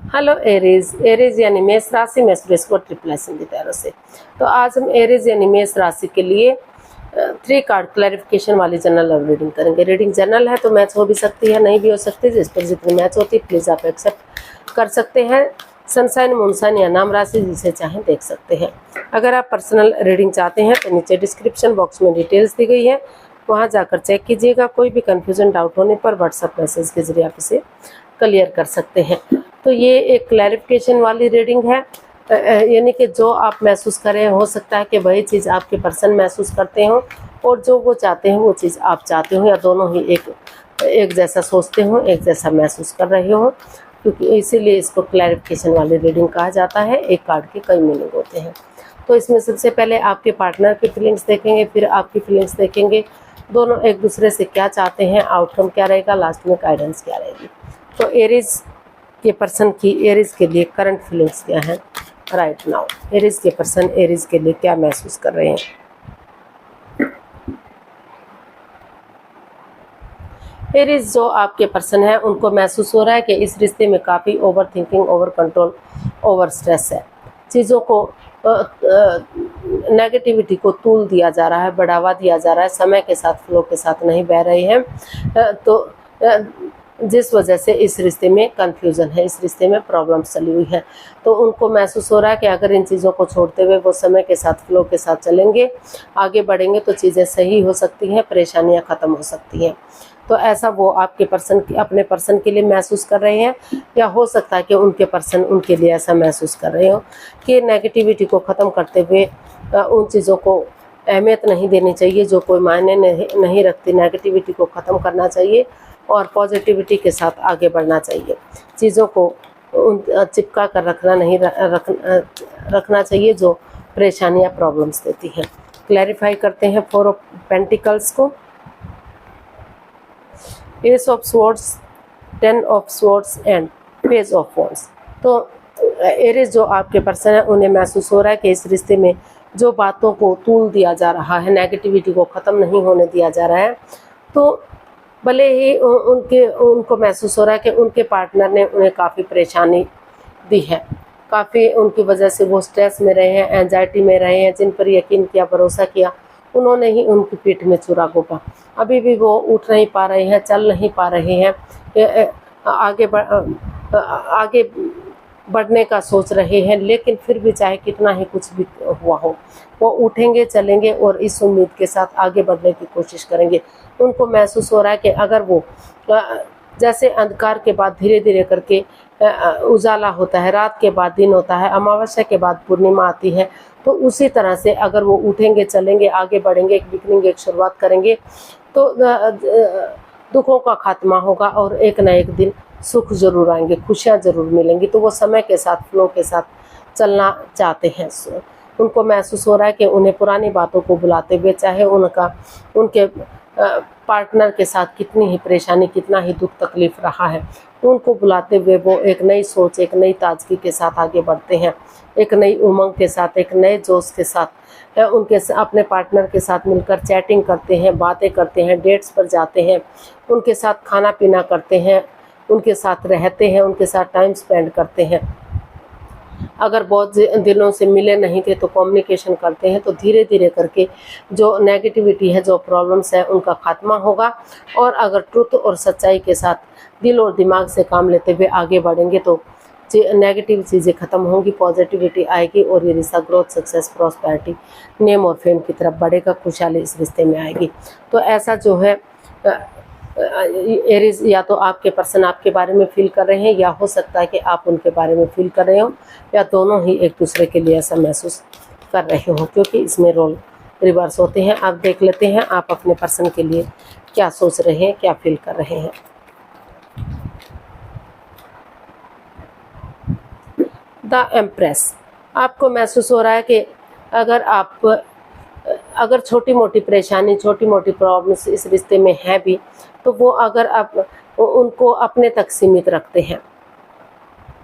Hello Aries. Aries यानी मेष राशि में सुरेश को ट्रिपल की तरह से। तो आज हम एरीज यानी मेष राशि के लिए 3 कार्ड क्लैरिफिकेशन वाली जनरल लव रीडिंग करेंगे। रीडिंग जनरल है तो मैच हो भी सकती है, नहीं भी हो सकती। जिस पर जितनी मैच होती है प्लीज़ आप एक्सेप्ट कर सकते हैं। सनसाइन, मूनसाइन या नाम राशि जिसे चाहें देख सकते हैं। अगर आप पर्सनल रीडिंग चाहते हैं तो नीचे डिस्क्रिप्शन बॉक्स में डिटेल्स दी गई है, वहाँ जाकर चेक कीजिएगा। कोई भी कन्फ्यूजन डाउट होने पर व्हाट्सएप मैसेज के जरिए आप इसे क्लियर कर सकते हैं। तो ये एक क्लैरिफिकेशन वाली रीडिंग है, यानी कि जो आप महसूस करें, हो सकता है कि वही चीज़ आपके पर्सन महसूस करते हो और जो वो चाहते हैं वो चीज़ आप चाहते हो, या दोनों ही एक जैसा सोचते हो, एक जैसा महसूस कर रहे हो, क्योंकि इसीलिए इसको क्लैरिफिकेशन वाली रीडिंग कहा जाता है। एक कार्ड के कई मीनिंग होते हैं। तो इसमें सबसे पहले आपके पार्टनर की फीलिंग्स देखेंगे, फिर आपकी फीलिंग्स देखेंगे, दोनों एक दूसरे से क्या चाहते हैं, आउटकम क्या रहेगा, लास्ट में गाइडेंस क्या रहेगी। तो एरीज के पर्सन की एरीज के लिए करंट फीलिंग्स क्या है राइट नाउ। एरीज के पर्सन एरीज के लिए क्या महसूस कर रहे हैं। एरीज जो आपके पर्सन है उनको महसूस हो रहा है कि इस रिश्ते में काफ़ी over thinking, over control, over stress है। चीज़ों को नेगेटिविटी को तूल दिया जा रहा है, बढ़ावा दिया जा रहा है, समय के साथ फ्लो के साथ नहीं बह रहे हैं। तो जिस वजह से इस रिश्ते में कंफ्यूजन है, इस रिश्ते में प्रॉब्लम्स चली हुई है। तो उनको महसूस हो रहा है कि अगर इन चीज़ों को छोड़ते हुए वो समय के साथ फ्लो के साथ चलेंगे, आगे बढ़ेंगे तो चीज़ें सही हो सकती हैं, परेशानियां ख़त्म हो सकती हैं। तो ऐसा वो आपके पर्सन अपने पर्सन के लिए महसूस कर रहे हैं, या हो सकता है कि उनके पर्सन उनके लिए ऐसा महसूस कर रहे हो कि नेगेटिविटी को ख़त्म करते हुए उन चीज़ों को अहमियत नहीं देनी चाहिए जो कोई मायने नहीं रखती। नेगेटिविटी को ख़त्म करना चाहिए और पॉजिटिविटी के साथ आगे बढ़ना चाहिए। चीज़ों को चिपका कर रखना चाहिए जो परेशानियां, प्रॉब्लम्स देती हैं। क्लैरिफाई करते हैं 4 ऑफ पेंटिकल्स को। S of swords, 10 of swords and page of wands. तो एरीज जो आपके पर्सन है उन्हें महसूस हो रहा है कि इस रिश्ते में जो बातों को तूल दिया जा रहा है, नेगेटिविटी को ख़त्म नहीं होने दिया जा रहा है, तो भले ही उनको महसूस हो रहा है कि उनके पार्टनर ने उन्हें काफ़ी परेशानी दी है, काफ़ी उनकी वजह से वो स्ट्रेस में रहे हैं, एंजाइटी में रहे हैं। जिन पर यकीन किया, भरोसा किया, उन्होंने ही उनकी पीठ में छुरा घोंपा। अभी भी वो उठ नहीं पा रहे हैं, चल नहीं पा रहे हैं, आगे बढ़ने का सोच रहे हैं, लेकिन फिर भी चाहे कितना ही कुछ भी हुआ हो, वो उठेंगे, चलेंगे और इस उम्मीद के साथ आगे बढ़ने की कोशिश करेंगे। उनको महसूस हो रहा है कि अगर वो जैसे अंधकार के बाद धीरे धीरे करके उजाला होता है, रात के बाद दिन होता है, अमावस्या के बाद पूर्णिमा आती है, तो उसी तरह से अगर वो उठेंगे, चलेंगे, आगे बढ़ेंगे, एक बिगनिंग, एक शुरुआत करेंगे, तो दुखों का खात्मा होगा और एक ना एक दिन सुख जरूर आएंगे, खुशियाँ जरूर मिलेंगी। तो वो समय के साथ, फ्लो के साथ चलना चाहते हैं। उनको महसूस हो रहा है कि उन्हें पुरानी बातों को बुलाते हुए, चाहे उनके पार्टनर के साथ कितनी ही परेशानी, कितना ही दुख तकलीफ रहा है, उनको बुलाते हुए वो एक नई सोच, एक नई ताजगी के साथ आगे बढ़ते हैं, एक नई उमंग के साथ, एक नए जोश के साथ अपने पार्टनर के साथ मिलकर चैटिंग करते हैं, बातें करते हैं, डेट्स पर जाते हैं, उनके साथ खाना पीना करते हैं, उनके साथ रहते हैं, उनके साथ टाइम स्पेंड करते हैं। अगर बहुत दिनों से मिले नहीं थे तो कम्युनिकेशन करते हैं। तो धीरे धीरे करके जो नेगेटिविटी है, जो प्रॉब्लम्स है, उनका खात्मा होगा। और अगर ट्रुथ और सच्चाई के साथ दिल और दिमाग से काम लेते हुए आगे बढ़ेंगे तो नेगेटिव चीज़ें ख़त्म होंगी, पॉजिटिविटी आएगी और ये रिश्ता ग्रोथ, सक्सेस, प्रॉस्पेरिटी, नेम और फेम की तरफ बढ़ेगा, खुशहाली इस रिश्ते में आएगी। तो ऐसा जो है एरीज, या तो आपके पर्सन आपके बारे में फील कर रहे हैं, या हो सकता है कि आप उनके बारे में फील कर रहे हो, या दोनों ही एक दूसरे के लिए ऐसा महसूस कर रहे हो, क्योंकि इसमें रोल रिवर्स होते हैं। आप देख लेते हैं आप अपने पर्सन के लिए क्या सोच रहे हैं, क्या फील कर रहे हैं। The empress. आपको महसूस हो रहा है कि अगर छोटी मोटी परेशानी, छोटी मोटी प्रॉब्लम्स इस रिश्ते में है भी, तो वो अगर आप उनको अपने तक सीमित रखते हैं,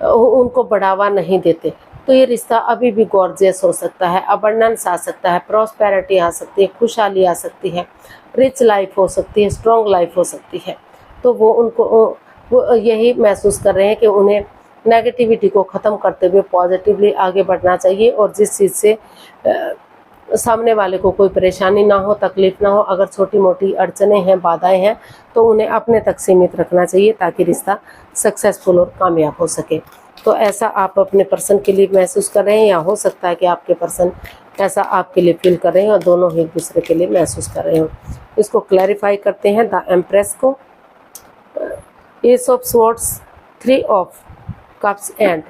उनको बढ़ावा नहीं देते, तो ये रिश्ता अभी भी गॉर्जियस हो सकता है, अबंडेंस आ सकता है, प्रॉस्पेरिटी आ सकती है, खुशहाली आ सकती है, रिच लाइफ हो सकती है, स्ट्रॉन्ग लाइफ हो सकती है। तो वो यही महसूस कर रहे हैं कि उन्हें नेगेटिविटी को ख़त्म करते हुए पॉजिटिवली आगे बढ़ना चाहिए। और जिस चीज़ से सामने वाले को कोई परेशानी ना हो, तकलीफ ना हो, अगर छोटी मोटी अड़चने हैं, बाधाएं हैं, तो उन्हें अपने तक सीमित रखना चाहिए ताकि रिश्ता सक्सेसफुल और कामयाब हो सके। तो ऐसा आप अपने पर्सन के लिए महसूस कर रहे हैं, या हो सकता है कि आपके पर्सन ऐसा आपके लिए फील कर रहे हैं और दोनों ही एक दूसरे के लिए महसूस कर रहे हो। इसको क्लैरिफाई करते हैं द एम्प्रेस को। S of swords, 3 of cups and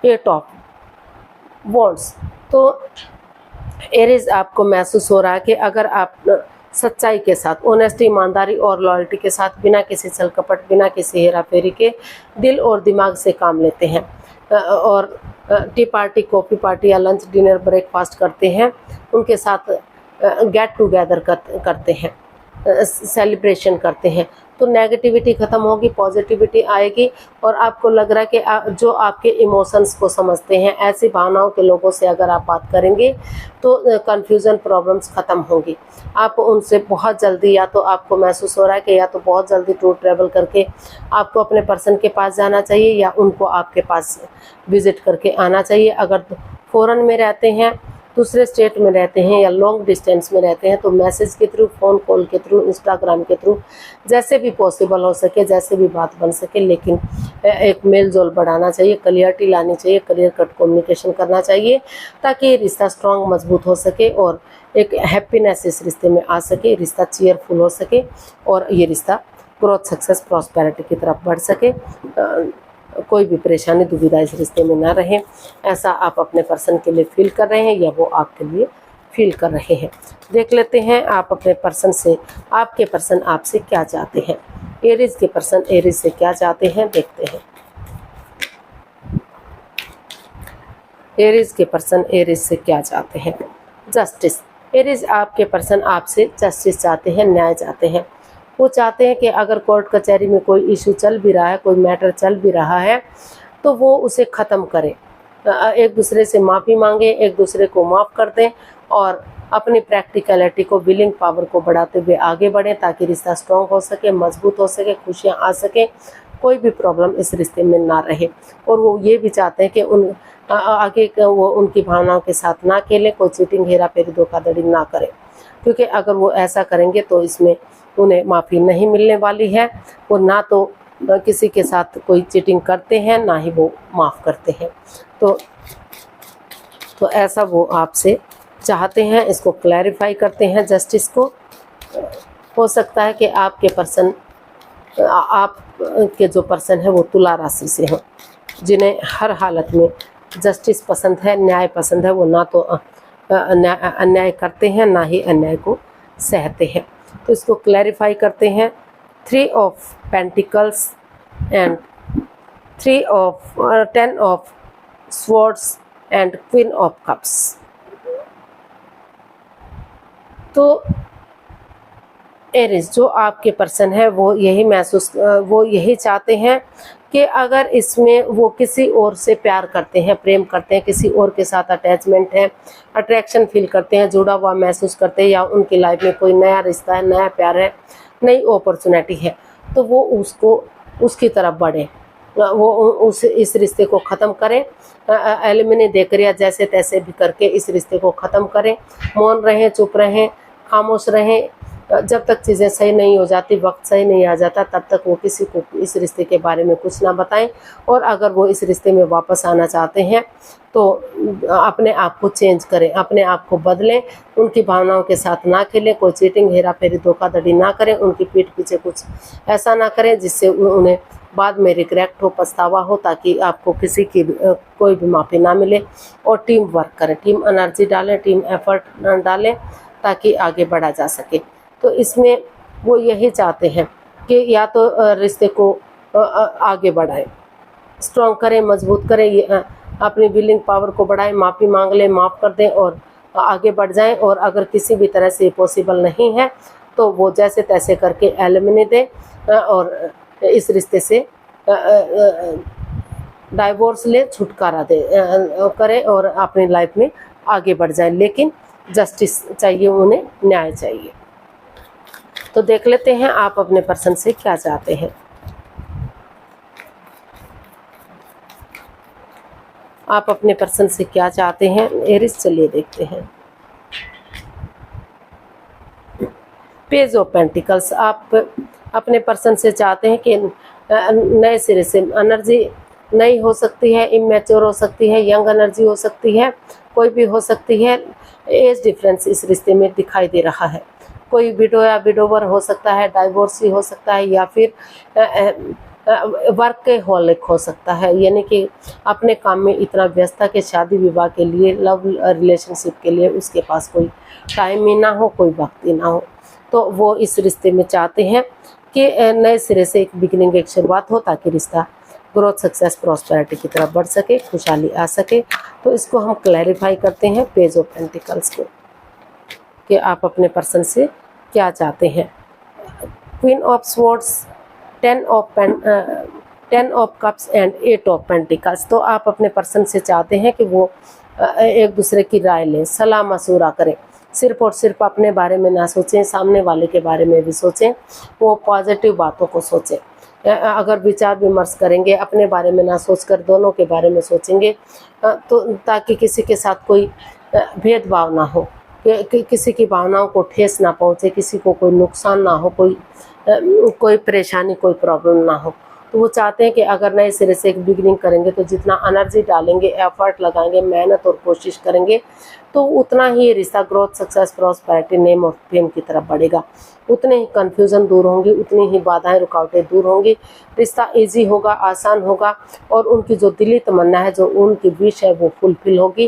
8 of wands. तो एरीज आपको महसूस हो रहा है कि अगर आप सच्चाई के साथ, ऑनेस्टी, ईमानदारी और लॉयल्टी के साथ, बिना किसी छल कपट, बिना किसी हेरा फेरी के दिल और दिमाग से काम लेते हैं और टी पार्टी, कॉफ़ी पार्टी या लंच, डिनर, ब्रेकफास्ट करते हैं, उनके साथ गेट टुगेदर करते हैं, सेलिब्रेशन करते हैं, तो नेगेटिविटी ख़त्म होगी, पॉजिटिविटी आएगी। और आपको लग रहा है कि जो आपके इमोशंस को समझते हैं, ऐसी भावनाओं के लोगों से अगर आप बात करेंगे तो कन्फ्यूज़न, प्रॉब्लम्स ख़त्म होंगी। आप उनसे बहुत जल्दी, या तो आपको महसूस हो रहा है कि या तो बहुत जल्दी टूर ट्रैवल करके आपको अपने पर्सन के पास जाना चाहिए, या उनको आपके पास विज़िट करके आना चाहिए। अगर फ़ॉरेन में रहते हैं, दूसरे स्टेट में रहते हैं, या लॉन्ग डिस्टेंस में रहते हैं, तो मैसेज के थ्रू, फ़ोन कॉल के थ्रू, इंस्टाग्राम के थ्रू, जैसे भी पॉसिबल हो सके, जैसे भी बात बन सके, लेकिन एक मेल जोल बढ़ाना चाहिए, क्लियरिटी लानी चाहिए, क्लियर कट कम्युनिकेशन करना चाहिए, ताकि ये रिश्ता स्ट्रॉन्ग, मजबूत हो सके और एक हैप्पीनेस इस रिश्ते में आ सके, रिश्ता चीयरफुल हो सके और ये रिश्ता ग्रोथ, सक्सेस, प्रॉस्पेरिटी की तरफ बढ़ सके। कोई भी परेशानी, दुविधा इस रिश्ते में ना रहे, ऐसा आप अपने पर्सन के लिए फील कर रहे हैं या वो आपके लिए फील कर रहे हैं। देख लेते हैं आप अपने पर्सन से, आपके पर्सन आपसे क्या चाहते हैं। एरीज के पर्सन एरीज से क्या चाहते हैं, देखते हैं। एरीज के पर्सन एरीज से क्या चाहते हैं। जस्टिस। एरीज, आपके पर्सन आपसे जस्टिस चाहते हैं, न्याय चाहते हैं। वो चाहते हैं कि अगर कोर्ट कचहरी में कोई इशू चल भी रहा है, कोई मैटर चल भी रहा है, तो वो उसे ख़त्म करें, एक दूसरे से माफ़ी मांगे, एक दूसरे को माफ़ कर दें और अपनी प्रैक्टिकलिटी को, विलिंग पावर को बढ़ाते हुए आगे बढ़ें, ताकि रिश्ता स्ट्रॉन्ग हो सके, मजबूत हो सके, खुशियाँ आ सके, कोई भी प्रॉब्लम इस रिश्ते में ना रहे। और वो ये भी चाहते हैं कि आगे वो उनकी भावनाओं के साथ ना खेलें, कोई चीटिंग, हेरा फेरी, धोखाधड़ी ना करें, क्योंकि अगर वो ऐसा करेंगे तो इसमें उन्हें माफ़ी नहीं मिलने वाली है। वो ना तो किसी के साथ कोई चीटिंग करते हैं, ना ही वो माफ़ करते हैं। तो ऐसा वो आपसे चाहते हैं। इसको क्लैरिफाई करते हैं जस्टिस को। हो सकता है कि आपके पर्सन, आप के जो पर्सन है वो तुला राशि से हों, जिन्हें हर हालत में जस्टिस पसंद है, न्याय पसंद है। वो ना तो अन्याय करते हैं, ना ही अन्याय को सहते हैं। तो इसको क्लैरिफाई करते हैं। 3 of pentacles and 10 of swords and queen of cups. तो एरीज, जो आपके पर्सन है वो यही चाहते हैं कि अगर इसमें वो किसी और से प्यार करते हैं, प्रेम करते हैं, किसी और के साथ अटैचमेंट है, अट्रैक्शन फील करते हैं, जुड़ा हुआ महसूस करते हैं, या उनकी लाइफ में कोई नया रिश्ता है, नया प्यार है, नई अपॉर्चुनिटी है, तो वो उसकी तरफ बढ़े, वो इस रिश्ते को ख़त्म करें, एलिमिनेट देकर या जैसे तैसे भी करके इस रिश्ते को ख़त्म करें। मौन रहें, चुप रहें, खामोश रहें। जब तक चीज़ें सही नहीं हो जाती, वक्त सही नहीं आ जाता, तब तक वो किसी को इस रिश्ते के बारे में कुछ ना बताएं। और अगर वो इस रिश्ते में वापस आना चाहते हैं तो अपने आप को चेंज करें, अपने आप को बदलें, उनकी भावनाओं के साथ ना खेलें, कोई चीटिंग, हेरा फेरी, धोखाधड़ी ना करें, उनकी पीठ पीछे कुछ ऐसा ना करें जिससे उन्हें बाद में रिग्रेट हो, पछतावा हो, ताकि आपको किसी की कोई भी माफ़ी ना मिले। और टीम वर्क करें, टीम एनर्जी डालें, टीम एफर्ट डालें, ताकि आगे बढ़ा जा सके। तो इसमें वो यही चाहते हैं कि या तो रिश्ते को आगे बढ़ाएं, स्ट्रॉन्ग करें, मजबूत करें, अपनी विलिंग पावर को बढ़ाएं, माफ़ी मांग लें, माफ़ कर दें और आगे बढ़ जाएं। और अगर किसी भी तरह से पॉसिबल नहीं है तो वो जैसे तैसे करके एलिमिनेट दें और इस रिश्ते से डाइवोर्स ले, छुटकारा दे करें और अपनी लाइफ में आगे बढ़ जाए। लेकिन जस्टिस चाहिए, उन्हें न्याय चाहिए। तो देख लेते हैं आप अपने पर्सन से क्या चाहते हैं। आप अपने पर्सन से क्या चाहते हैं एरिस, चलिए देखते हैं। पेज ऑफ पेंटिकल्स, आप अपने पर्सन से चाहते हैं कि नए सिरे से एनर्जी नई हो सकती है, इमेच्योर हो सकती है, यंग एनर्जी हो सकती है, कोई भी हो सकती है। एज डिफरेंस इस रिश्ते में दिखाई दे रहा है। कोई विडो या विडोवर हो सकता है, डाइवोर्सी हो सकता है, या फिर वर्कहॉलिक हो सकता है, यानी कि अपने काम में इतना व्यस्त है कि शादी विवाह के लिए, लव रिलेशनशिप के लिए उसके पास कोई टाइम ही ना हो, कोई वक्त ही ना हो। तो वो इस रिश्ते में चाहते हैं कि नए सिरे से एक बिगिनिंग, एक शुरुआत हो, ताकि रिश्ता ग्रोथ, सक्सेस, प्रॉस्पेरिटी की तरफ बढ़ सके, खुशहाली आ सके। तो इसको हम क्लैरिफाई करते हैं पेज ऑफ पेंटिकल्स को, कि आप अपने पर्सन से क्या चाहते हैं। Queen of swords, 10 of cups and 8 of pentacles. तो आप अपने पर्सन से चाहते हैं कि वो एक दूसरे की राय लें, सलाह मशूरा करें, सिर्फ और सिर्फ अपने बारे में ना सोचें, सामने वाले के बारे में भी सोचें, वो पॉजिटिव बातों को सोचें। अगर विचार विमर्श करेंगे, अपने बारे में ना सोचकर दोनों के बारे में सोचेंगे, तो ताकि किसी के साथ कोई भेदभाव ना हो, किसी की भावनाओं को ठेस ना पहुँचे, किसी को कोई नुकसान ना हो, कोई परेशानी, कोई प्रॉब्लम ना हो। तो वो चाहते हैं कि अगर नए सिरे से एक बिगिनिंग करेंगे तो जितना एनर्जी डालेंगे, एफर्ट लगाएंगे, मेहनत और कोशिश करेंगे, तो उतना ही रिश्ता ग्रोथ, सक्सेस, प्रॉस्पेरिटी, नेम और फेम की तरफ बढ़ेगा। उतने ही कन्फ्यूज़न दूर होंगी, उतनी ही बाधाएं, रुकावटें दूर होंगी, रिश्ता इजी होगा, आसान होगा, और उनकी जो दिली तमन्ना है, जो उनकी विश है, वो फुलफिल होगी,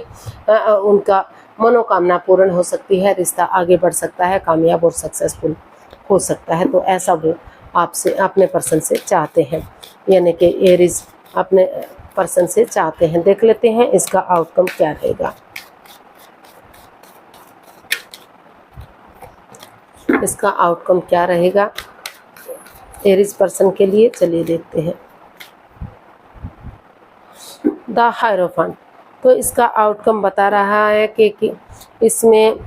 उनका मनोकामना पूर्ण हो सकती है, रिश्ता आगे बढ़ सकता है, कामयाब और सक्सेसफुल हो सकता है। तो ऐसा वो आपसे, अपने पर्सन से चाहते हैं, यानी कि एरीज अपने पर्सन से चाहते हैं। देख लेते हैं इसका आउटकम क्या रहेगा। इसका आउटकम क्या रहेगा एरीज पर्सन के लिए, चलिए देखते हैं। द हायरोफेंट, तो इसका आउटकम बता रहा है कि इसमें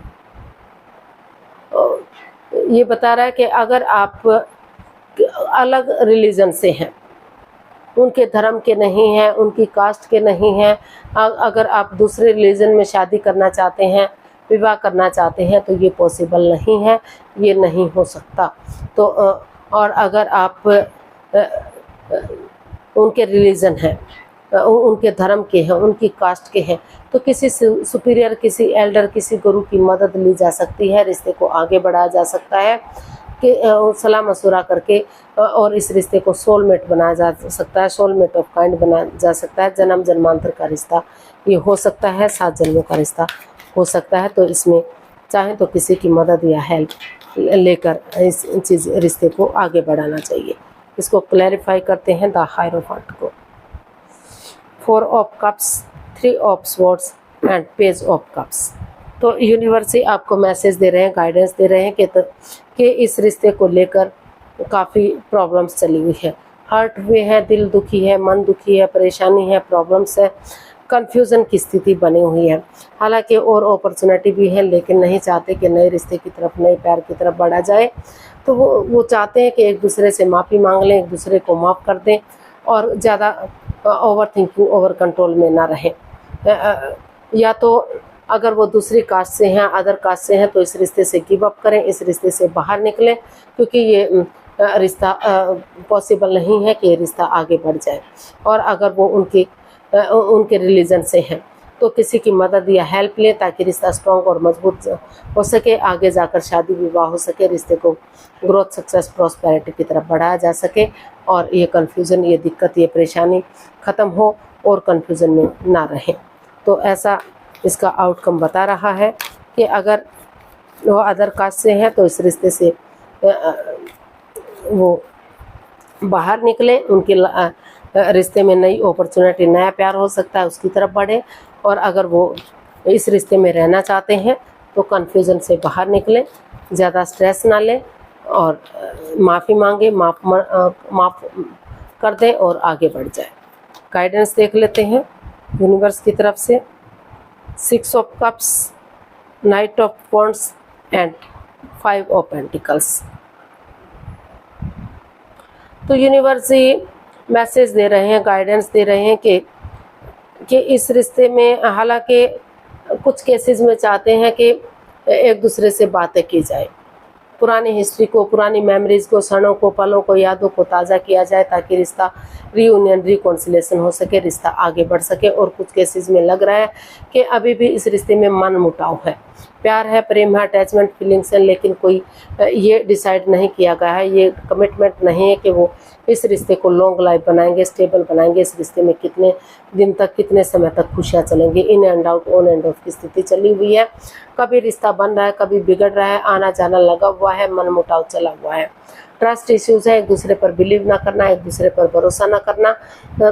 ये बता रहा है कि अगर आप अलग रिलीजन से हैं, उनके धर्म के नहीं हैं, उनकी कास्ट के नहीं हैं, अगर आप दूसरे रिलीजन में शादी करना चाहते हैं, विवाह करना चाहते हैं, तो ये पॉसिबल नहीं है, ये नहीं हो सकता। तो और अगर आप उनके रिलीजन हैं, उनके धर्म के हैं, उनकी कास्ट के हैं, तो किसी सुपीरियर, किसी एल्डर, किसी गुरु की मदद ली जा सकती है, रिश्ते को आगे बढ़ाया जा सकता है, कि सलाह मशुरा करके, और इस रिश्ते को सोलमेट बनाया जा सकता है, सोलमेट ऑफ काइंड बनाया जा सकता है। जन्म जन्मांतर का रिश्ता ये हो सकता है, 7 जन्मों का रिश्ता हो सकता है। तो इसमें चाहें तो किसी की मदद या हेल्प लेकर इस रिश्ते को आगे बढ़ाना चाहिए। इसको क्लैरिफाई करते हैं द हायरोफेंट को। 4 of cups, 3 of swords and page of cups. तो यूनिवर्स ही आपको मैसेज दे रहे हैं, गाइडेंस दे रहे हैं कि इस रिश्ते को लेकर काफ़ी प्रॉब्लम्स चली हुई है, हर्ट हुए हैं, दिल दुखी है, मन दुखी है, परेशानी है, प्रॉब्लम्स है, कन्फ्यूज़न की स्थिति बनी हुई है। हालांकि और अपॉर्चुनिटी भी है, लेकिन नहीं चाहते कि नए रिश्ते की तरफ, नए प्यार की तरफ बढ़ा जाए। तो वो चाहते हैं कि एक दूसरे से माफ़ी मांग लें, एक दूसरे को माफ़ कर दें, और ज़्यादा ओवर थिंकिंग, ओवर कंट्रोल में ना रहें। या तो अगर वो दूसरी कास्ट से हैं, अदर कास्ट से हैं, तो इस रिश्ते से गिव अप करें, इस रिश्ते से बाहर निकलें, क्योंकि ये रिश्ता पॉसिबल नहीं है कि ये रिश्ता आगे बढ़ जाए। और अगर वो उनके रिलीजन से हैं, तो किसी की मदद या हेल्प लें, ताकि रिश्ता स्ट्रॉन्ग और मजबूत हो सके, आगे जाकर शादी विवाह हो सके, रिश्ते को ग्रोथ, सक्सेस, प्रॉस्पेरिटी की तरफ बढ़ाया जा सके, और ये कन्फ्यूज़न, ये दिक्कत, ये परेशानी ख़त्म हो, और कन्फ्यूज़न में ना रहें। तो ऐसा इसका आउटकम बता रहा है कि अगर वो अदर कास्ट से हैं, तो इस रिश्ते से वो बाहर निकले, उनके रिश्ते में नई अपॉर्चुनिटी, नया प्यार हो सकता है, उसकी तरफ बढ़े। और अगर वो इस रिश्ते में रहना चाहते हैं, तो कन्फ्यूज़न से बाहर निकलें, ज़्यादा स्ट्रेस ना लें, और माफ़ी मांगे, माफ़ कर दें, और आगे बढ़ जाए। गाइडेंस देख लेते हैं यूनिवर्स की तरफ से। 6 of cups, night of wands and 5 of pentacles. तो यूनिवर्स ही मैसेज दे रहे हैं, गाइडेंस दे रहे हैं कि कि इस रिश्ते में हालांकि कुछ केसेस में चाहते हैं कि एक दूसरे से बातें की जाए, पुरानी हिस्ट्री को, पुरानी मेमोरीज को, क्षणों को, पलों को, यादों को ताज़ा किया जाए ताकि रिश्ता रीयूनियन, रिकॉन्सिलेशन हो सके, रिश्ता आगे बढ़ सके। और कुछ केसेस में लग रहा है कि अभी भी इस रिश्ते में मन मुटाव है, प्यार है, प्रेम है, अटैचमेंट फीलिंग्स है, लेकिन कोई ये डिसाइड नहीं किया गया है, ये कमिटमेंट नहीं है कि वो इस रिश्ते को लॉन्ग लाइफ बनाएंगे, स्टेबल बनाएंगे। इस रिश्ते में कितने दिन तक, कितने समय तक खुशियाँ चलेंगी, in and out, on end of की स्थिति चली हुई है। कभी रिश्ता बन रहा है, कभी बिगड़ रहा है, आना जाना लगा हुआ है, मन मुटाव चला हुआ है, ट्रस्ट इश्यूज है, एक दूसरे पर बिलीव ना करना, एक दूसरे पर भरोसा ना करना।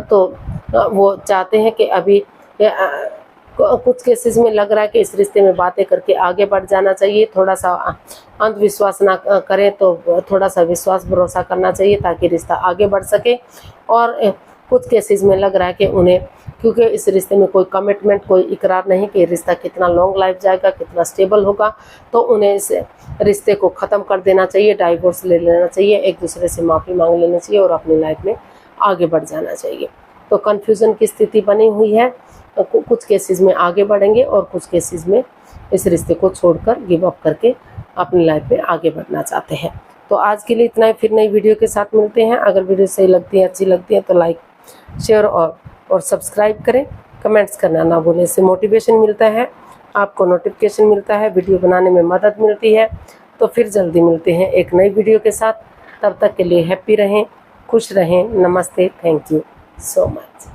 तो वो चाहते हैं कि अभी कुछ केसेस में लग रहा है कि इस रिश्ते में बातें करके आगे बढ़ जाना चाहिए। थोड़ा सा अंधविश्वास ना करें तो थोड़ा सा विश्वास भरोसा करना चाहिए ताकि रिश्ता आगे बढ़ सके। और कुछ केसेस में लग रहा है कि उन्हें, क्योंकि इस रिश्ते में कोई कमिटमेंट, कोई इकरार नहीं कि रिश्ता कितना लॉन्ग लाइफ जाएगा, कितना स्टेबल होगा, तो उन्हें इस रिश्ते को ख़त्म कर देना चाहिए, डाइवोर्स ले लेना चाहिए, एक दूसरे से माफ़ी मांग लेना चाहिए और अपनी लाइफ में आगे बढ़ जाना चाहिए। तो कन्फ्यूज़न की स्थिति बनी हुई है, कुछ केसेस में आगे बढ़ेंगे और कुछ केसेस में इस रिश्ते को छोड़कर गिव अप करके अपनी लाइफ में आगे बढ़ना चाहते हैं। तो आज के लिए इतना ही, फिर नई वीडियो के साथ मिलते हैं। अगर वीडियो सही लगती है, अच्छी लगती है तो लाइक, शेयर और सब्सक्राइब करें, कमेंट्स करना ना भूलें। इससे मोटिवेशन मिलता है, आपको नोटिफिकेशन मिलता है, वीडियो बनाने में मदद मिलती है। तो फिर जल्दी मिलते हैं एक नई वीडियो के साथ। तब तक के लिए हैप्पी रहें, खुश रहें। नमस्ते, थैंक यू सो मच।